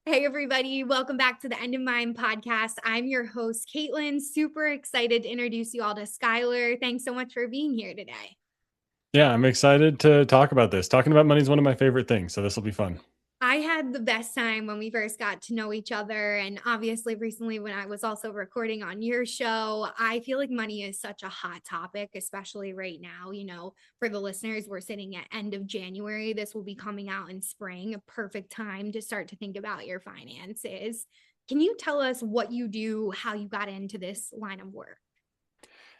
Hey, everybody. Welcome back to the End of Mind podcast. I'm your host, Caitlin. Super excited to introduce you all to Skyler. Thanks so much for being here today. Yeah, I'm excited to talk about this. Talking about money is one of my favorite things, so this will be fun. I had the best time when we first got to know each other. And obviously, recently, when I was also recording on your show, I feel like money is such a hot topic, especially right now. For the listeners, we're sitting at end of January. This will be coming out in spring, a perfect time to start to think about your finances. Can you tell us what you do, how you got into this line of work?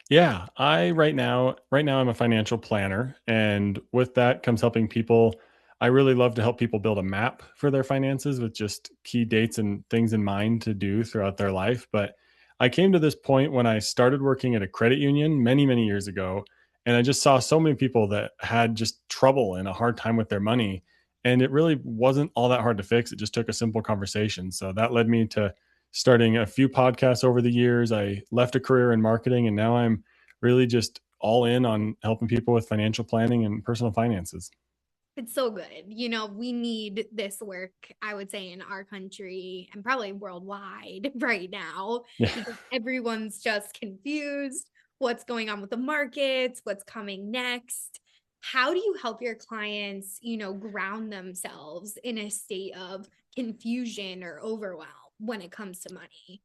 Yeah, I right now I'm a financial planner, and with that comes helping people. I really love to help people build a map for their finances with just key dates and things in mind to do throughout their life. But I came to this point when I started working at a credit union many, many years ago, and I just saw so many people that had just trouble and a hard time with their money. And it really wasn't all that hard to fix. It just took a simple conversation. So that led me to starting a few podcasts over the years. I left a career in marketing, and now I'm really just all in on helping people with financial planning and personal finances. It's so good. We need this work, I would say, in our country and probably worldwide right now Yeah. because everyone's just confused. What's going on with the markets? What's coming next? How do you help your clients, ground themselves in a state of confusion or overwhelm when it comes to money?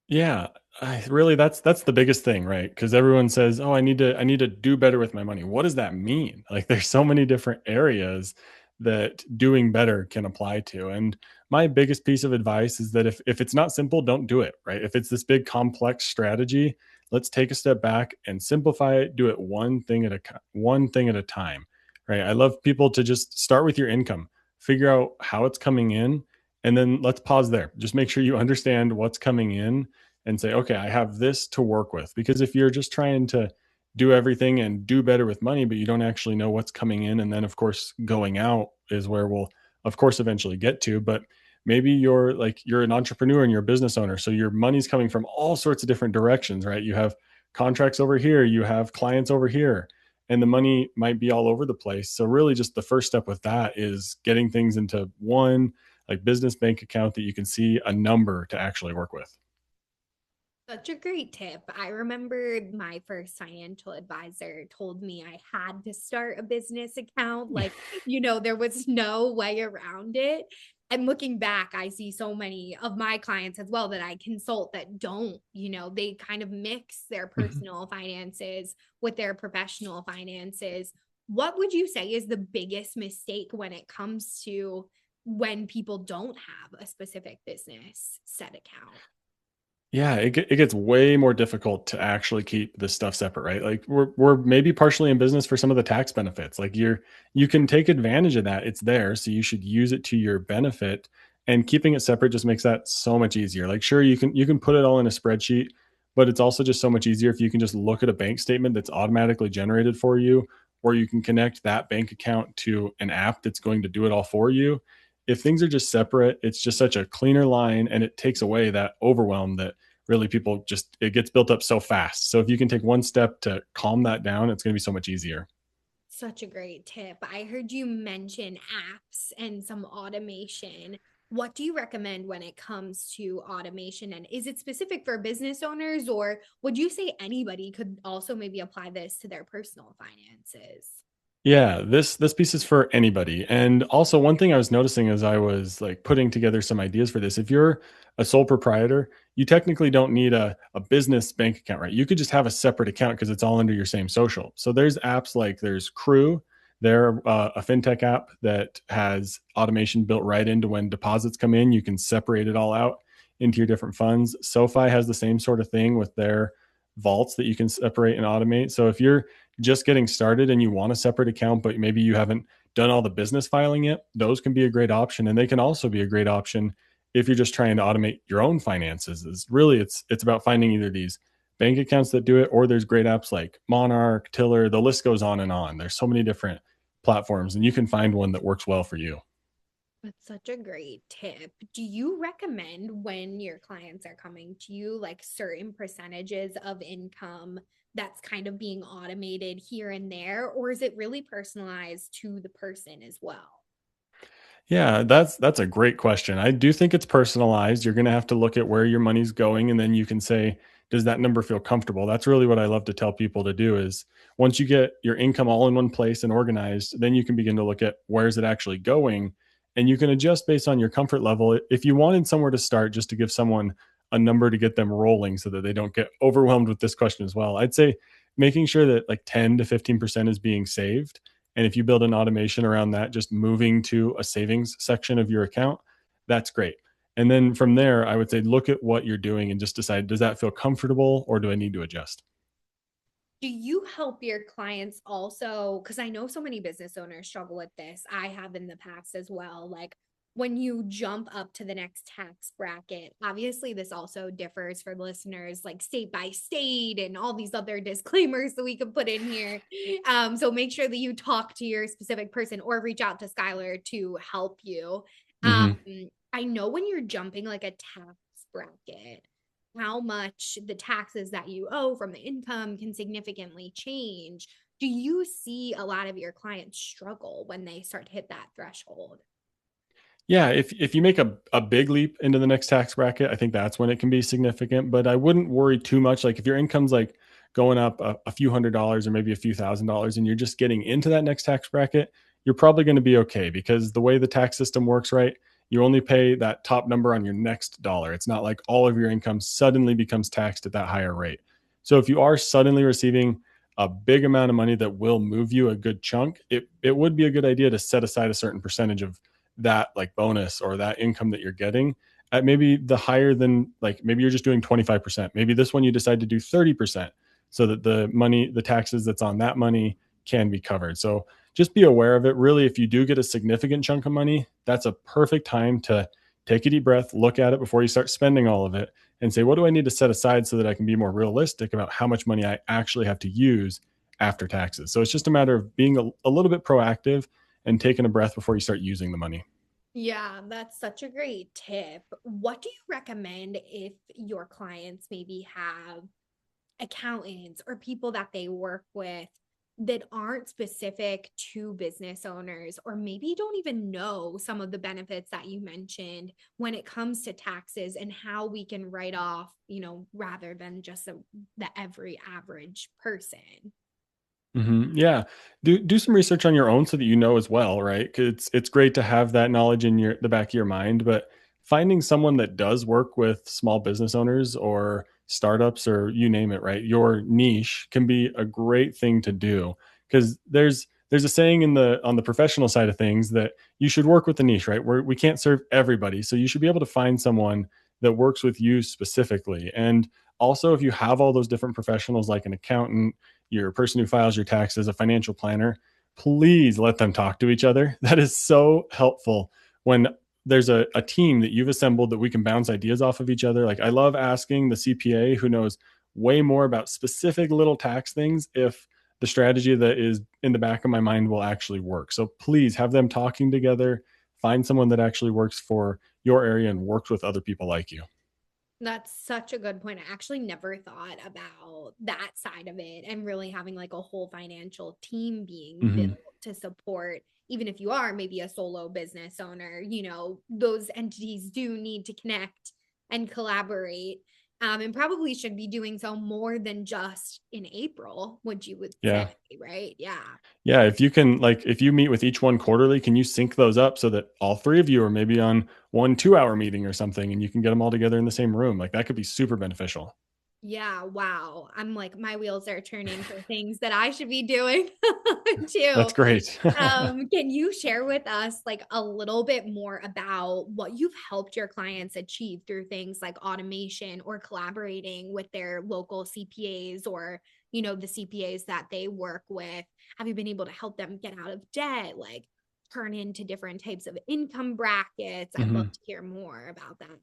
Yeah, I really that's the biggest thing, right? Because everyone says, "Oh, I need to do better with my money." What does that mean? Like, there's so many different areas that doing better can apply to. And my biggest piece of advice is that if it's not simple, don't do it, right? If it's this big complex strategy, let's take a step back and simplify it. Do it one thing at a time, right? I love people to just start with your income, figure out how it's coming in, and then let's pause there. Just make sure you understand what's coming in and say, okay, I have this to work with. Because if you're just trying to do everything and do better with money, but you don't actually know what's coming in, and then of course going out is where we'll of course eventually get to. But maybe you're an entrepreneur and you're a business owner. So your money's coming from all sorts of different directions, right? You have contracts over here, you have clients over here, and the money might be all over the place. So really just the first step with that is getting things into one like business bank account that you can see a number to actually work with. Such a great tip. I remember my first financial advisor told me I had to start a business account. There was no way around it. And looking back, I see so many of my clients as well that I consult that don't, they kind of mix their personal finances with their professional finances. What would you say is the biggest mistake when it comes to when people don't have a specific business set account? Yeah, it gets way more difficult to actually keep this stuff separate, right? Like we're maybe partially in business for some of the tax benefits. Like you can take advantage of that. It's there, so you should use it to your benefit. And keeping it separate just makes that so much easier. Like sure, you can put it all in a spreadsheet, but it's also just so much easier if you can just look at a bank statement that's automatically generated for you, or you can connect that bank account to an app that's going to do it all for you. If things are just separate, it's just such a cleaner line, and it takes away that overwhelm that really people just it gets built up so fast. So if you can take one step to calm that down, it's going to be so much easier. Such a great tip. I heard you mention apps and some automation. What do you recommend when it comes to automation? And is it specific for business owners, or would you say anybody could also maybe apply this to their personal finances? Yeah, this piece is for anybody. And also one thing I was noticing as I was like putting together some ideas for this, if you're a sole proprietor, you technically don't need a business bank account, right? You could just have a separate account because it's all under your same social. So there's apps like there's Crew, they're a fintech app that has automation built right into when deposits come in. You can separate it all out into your different funds. SoFi has the same sort of thing with their vaults that you can separate and automate. So if you're just getting started and you want a separate account, but maybe you haven't done all the business filing yet, those can be a great option. And they can also be a great option if you're just trying to automate your own finances. Is really it's about finding either these bank accounts that do it, or there's great apps like Monarch, Tiller, the list goes on and on. There's so many different platforms, and you can find one that works well for you. That's such a great tip. Do you recommend when your clients are coming to you, like certain percentages of income that's kind of being automated here and there, or is it really personalized to the person as well? Yeah, that's a great question. I do think it's personalized. You're going to have to look at where your money's going and then you can say, does that number feel comfortable? That's really what I love to tell people to do is once you get your income all in one place and organized, then you can begin to look at where's it actually going and you can adjust based on your comfort level. If you wanted somewhere to start just to give someone a number to get them rolling so that they don't get overwhelmed with this question as well, I'd say making sure that like 10 to 15% is being saved, and if you build an automation around that, just moving to a savings section of your account, that's great. And then from there, I would say look at what you're doing and just decide, does that feel comfortable or do I need to adjust? Do you help your clients also? Because I know so many business owners struggle with this. I have in the past as well. Like when you jump up to the next tax bracket, obviously, this also differs for listeners, like state by state, and all these other disclaimers that we could put in here. So make sure that you talk to your specific person or reach out to Skyler to help you. Um, Mhm. I know when you're jumping like a tax bracket, how much the taxes that you owe from the income can significantly change. Do you see a lot of your clients struggle when they start to hit that threshold? Yeah, if you make a big leap into the next tax bracket, I think that's when it can be significant. But I wouldn't worry too much. Like if your income's like going up a few $100s or maybe a few $1,000s, and you're just getting into that next tax bracket, you're probably going to be okay because the way the tax system works, right? You only pay that top number on your next dollar. It's not like all of your income suddenly becomes taxed at that higher rate. So if you are suddenly receiving a big amount of money that will move you a good chunk, it would be a good idea to set aside a certain percentage of that like bonus or that income that you're getting at maybe the higher than like maybe you're just doing 25%. Maybe this one you decide to do 30% so that the money, the taxes that's on that money can be covered. So just be aware of it. Really, if you do get a significant chunk of money, that's a perfect time to take a deep breath, look at it before you start spending all of it, and say, what do I need to set aside so that I can be more realistic about how much money I actually have to use after taxes? So it's just a matter of being a little bit proactive and taking a breath before you start using the money. Yeah, that's such a great tip. What do you recommend if your clients maybe have accountants or people that they work with that aren't specific to business owners, or maybe don't even know some of the benefits that you mentioned when it comes to taxes and how we can write off, rather than just the every average person? Yeah, do some research on your own so that you know as well, right? 'Cause it's great to have that knowledge in your the back of your mind, but finding someone that does work with small business owners or startups or you name it, right? Your niche can be a great thing to do because there's a saying in the on the professional side of things that you should work with the niche, right? We can't serve everybody, so you should be able to find someone that works with you specifically. And also, if you have all those different professionals like an accountant, your person who files your taxes, a financial planner, please let them talk to each other. That is so helpful when there's a team that you've assembled that we can bounce ideas off of each other. Like I love asking the CPA who knows way more about specific little tax things if the strategy that is in the back of my mind will actually work. So please have them talking together, find someone that actually works for your area and works with other people like you. That's such a good point. I actually never thought about that side of it and really having like a whole financial team being built Mhm. to support, even if you are maybe a solo business owner, those entities do need to connect and collaborate. And probably should be doing so more than just in April, would you would say, Yeah. right? Yeah. Yeah, if you can like if you meet with each one quarterly, can you sync those up so that all three of you are maybe on one 2-hour meeting or something and you can get them all together in the same room? Like that could be super beneficial. Yeah, wow. I'm like, my wheels are turning for things that I should be doing too. That's great. Can you share with us like a little bit more about what you've helped your clients achieve through things like automation or collaborating with their local CPAs, or, the CPAs that they work with? Have you been able to help them get out of debt, like turn into different types of income brackets? I'd love Mhm. to hear more about that.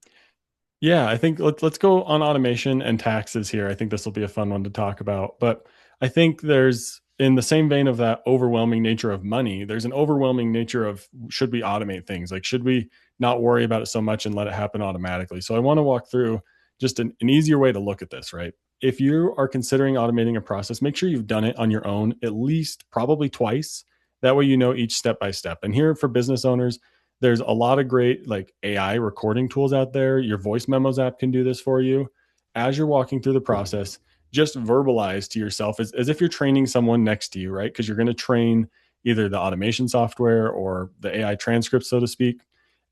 Yeah, I think let's go on automation and taxes here. I think this will be a fun one to talk about. But I think there's in the same vein of that overwhelming nature of money, there's an overwhelming nature of should we automate things? Like should we not worry about it so much and let it happen automatically? So I want to walk through just an easier way to look at this, right? If you are considering automating a process, make sure you've done it on your own at least probably twice. That way you know each step by step. And here for business owners, There's a lot of great like AI recording tools out there. Your voice memos app can do this for you. As you're walking through the process, just verbalize to yourself as if you're training someone next to you, right? Because you're going to train either the automation software or the AI transcript, so to speak,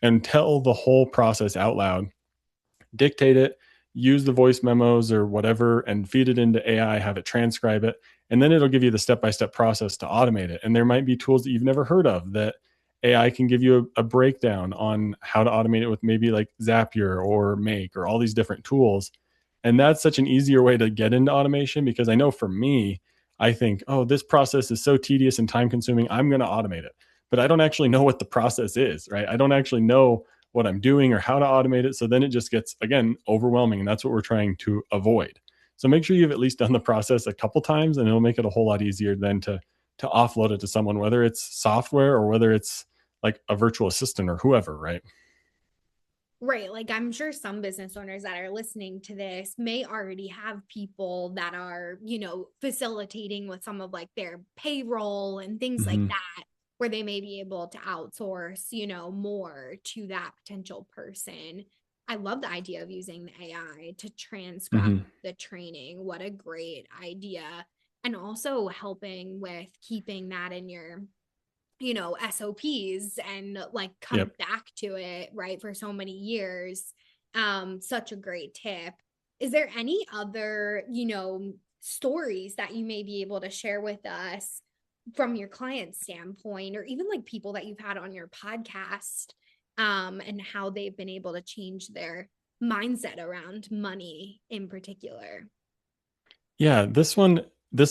and tell the whole process out loud. Dictate it, use the voice memos or whatever, and feed it into AI, have it transcribe it. And then it'll give you the step by step process to automate it. And there might be tools that you've never heard of that AI can give you a breakdown on how to automate it with maybe like Zapier or Make or all these different tools. And that's such an easier way to get into automation because I know for me, I think, oh, this process is so tedious and time consuming. I'm going to automate it. But I don't actually know what the process is, right? I don't actually know what I'm doing or how to automate it. So then it just gets, again, overwhelming. And that's what we're trying to avoid. So make sure you've at least done the process a couple times and it'll make it a whole lot easier then to offload it to someone, whether it's software or whether it's like a virtual assistant or whoever, right? Right. Like I'm sure some business owners that are listening to this may already have people that are, facilitating with some of like their payroll and things like Hmm. that, where they may be able to outsource, more to that potential person. I love the idea of using the AI to transcribe Hmm. the training. What a great idea. And also helping with keeping that in your SOPs and like come Yep. back to it, right, for so many years. Such a great tip. Is there any other, stories that you may be able to share with us from your client standpoint, or even like people that you've had on your podcast, and how they've been able to change their mindset around money in particular? Yeah, this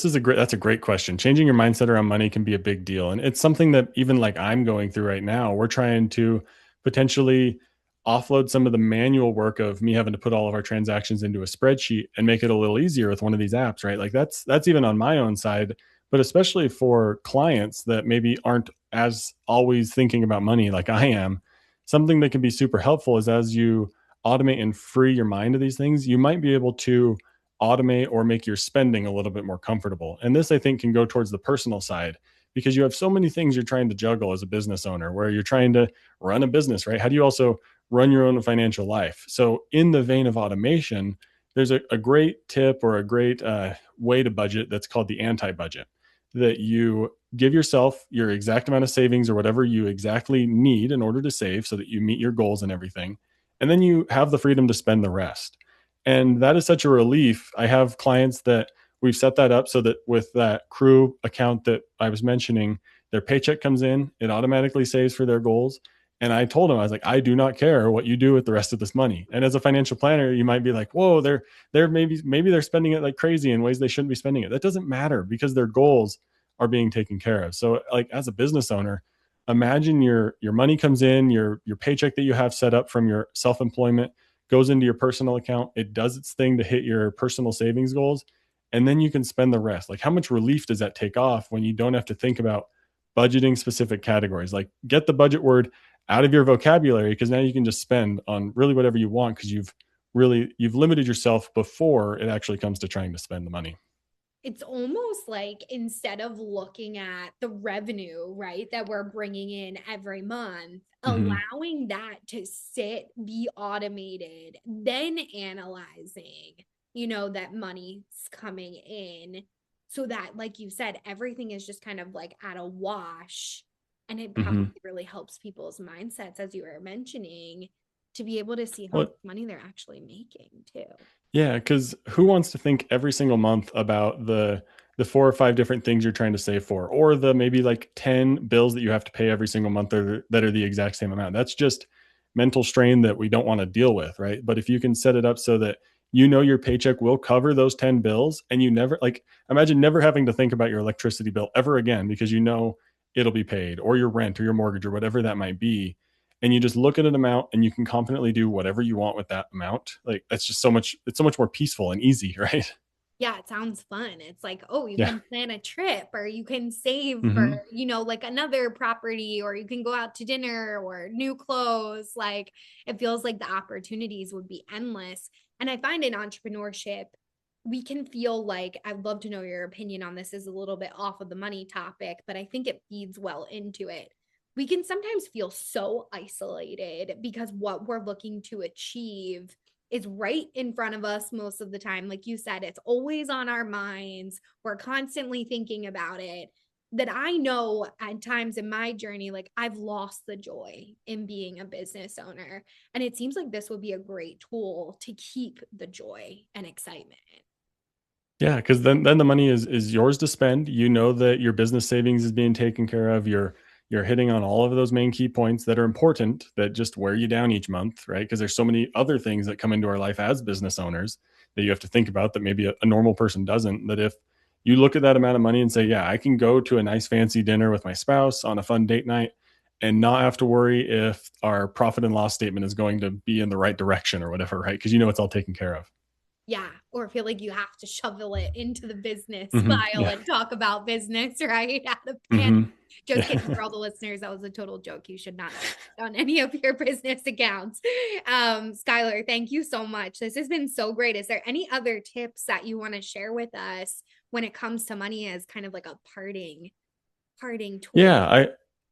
is a great that's a great question. Changing your mindset around money can be a big deal. And it's something that even like I'm going through right now. We're trying to potentially offload some of the manual work of me having to put all of our transactions into a spreadsheet and make it a little easier with one of these apps, right? Like that's even on my own side, but especially for clients that maybe aren't as always thinking about money like I am. Something that can be super helpful is as you automate and free your mind of these things, you might be able to automate or make your spending a little bit more comfortable. And this, I think, can go towards the personal side because you have so many things you're trying to juggle as a business owner where you're trying to run a business, right? How do you also run your own financial life? So, in the vein of automation, there's a great tip or a great way to budget that's called the anti budget, that you give yourself your exact amount of savings or whatever you exactly need in order to save so that you meet your goals and everything. And then you have the freedom to spend the rest. And that is such a relief. I have clients that we've set that up so that with that crew account that I was mentioning, their paycheck comes in, it automatically saves for their goals. And I told them, I was like, I do not care what you do with the rest of this money. And as a financial planner, you might be like, whoa, they're maybe they're spending it like crazy in ways they shouldn't be spending it. That doesn't matter because their goals are being taken care of. So like as a business owner, imagine your money comes in, your paycheck that you have set up from your self-employment goes into your personal account. It does its thing to hit your personal savings goals. And then you can spend the rest. Like, how much relief does that take off when you don't have to think about budgeting specific categories? Like, get the budget word out of your vocabulary because now you can just spend on really whatever you want because you've limited yourself before it actually comes to trying to spend the money. It's almost like instead of looking at the revenue, right, that we're bringing in every month, Hmm. allowing that to sit, be automated, then analyzing, that money's coming in so that, like you said, everything is just kind of like at a wash. And it probably Hmm. really helps people's mindsets, as you were mentioning, to be able to see how much Well, money they're actually making too. yeah, because who wants to think every single month about the 4 or 5 different things you're trying to save for, or the maybe like 10 bills that you have to pay every single month that are the exact same amount? That's just mental strain that we don't want to deal with, right? But if you can set it up so that you know your paycheck will cover those 10 bills and you never like imagine never having to think about your electricity bill ever again because you know it'll be paid or your rent or your mortgage or whatever that might be, and you just look at an amount and you can confidently do whatever you want with that amount. Like that's just it's so much more peaceful and easy, right? Yeah, it sounds fun. It's like, oh, you Yeah. can plan a trip or you can save for, Hmm. like another property, or you can go out to dinner or new clothes. Like it feels like the opportunities would be endless. And I find in entrepreneurship, we can feel like, I'd love to know your opinion on this, is a little bit off of the money topic, but I think it feeds well into it. we can sometimes feel so isolated because what we're looking to achieve is right in front of us most of the time. Like you said, it's always on our minds. We're constantly thinking about it. That I know at times in my journey, like I've lost the joy in being a business owner. And it seems like this would be a great tool to keep the joy and excitement. Yeah, because then the money is yours to spend. You know that your business savings is being taken care of. You're hitting on all of those main key points that are important that just wear you down each month, right? Because there's so many other things that come into our life as business owners that you have to think about that maybe a normal person doesn't. That if you look at that amount of money and say, yeah, I can go to a nice fancy dinner with my spouse on a fun date night and not have to worry if our profit and loss statement is going to be in the right direction or whatever, right? Because you know it's all taken care of. Yeah, or feel like you have to shovel it into the business file Yeah. and talk about business, right? Out of panic. hmm Just kidding Yeah. for all the listeners. That was a total joke. You should not do that on any of your business accounts. Skylar, thank you so much. This has been so great. Is there any other tips that you want to share with us when it comes to money as kind of like a parting tool? Yeah,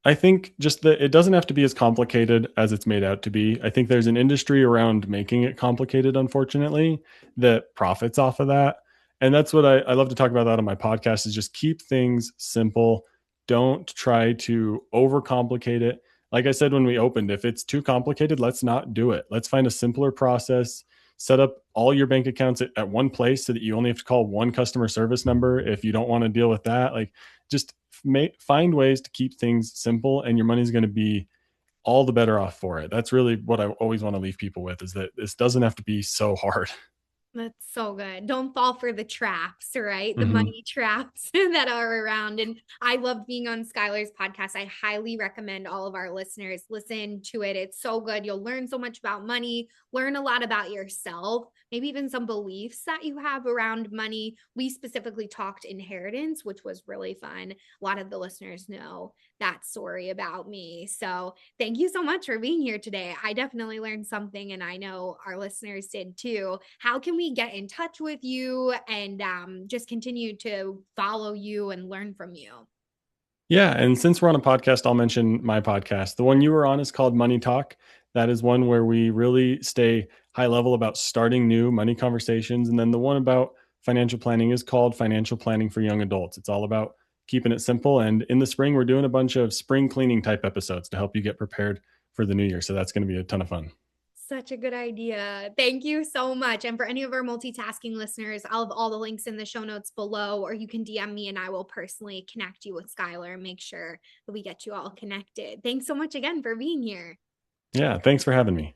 I think just that it doesn't have to be as complicated as it's made out to be. I think there's an industry around making it complicated, unfortunately, that profits off of that. And that's what I love to talk about that on my podcast is just keep things simple. Don't try to overcomplicate it. Like I said when we opened, if it's too complicated, let's not do it. Let's find a simpler process. Set up all your bank accounts at one place so that you only have to call one customer service number if you don't want to deal with that. Like just find ways to keep things simple and your money's going to be all the better off for it. That's really what I always want to leave people with is that this doesn't have to be so hard. That's so good. Don't fall for the traps, right? The hmm money traps that are around. And I love being on Skylar's podcast. I highly recommend all of our listeners listen to it. It's so good. You'll learn so much about money, learn a lot about yourself, maybe even some beliefs that you have around money. We specifically talked inheritance, which was really fun. A lot of the listeners know that story about me. So thank you so much for being here today. I definitely learned something, and I know our listeners did too. How can we get in touch with you and just continue to follow you and learn from you? Yeah. And since we're on a podcast, I'll mention my podcast. The one you were on is called Money Talk. That is one where we really stay high level about starting new money conversations. And then the one about financial planning is called Financial Planning for Young Adults. It's all about keeping it simple. And in the spring, we're doing a bunch of spring cleaning type episodes to help you get prepared for the new year. So that's going to be a ton of fun. Such a good idea. Thank you so much. And for any of our multitasking listeners, I'll have all the links in the show notes below, or you can DM me and I will personally connect you with Skylar and make sure that we get you all connected. Thanks so much again for being here. Yeah. Thanks for having me.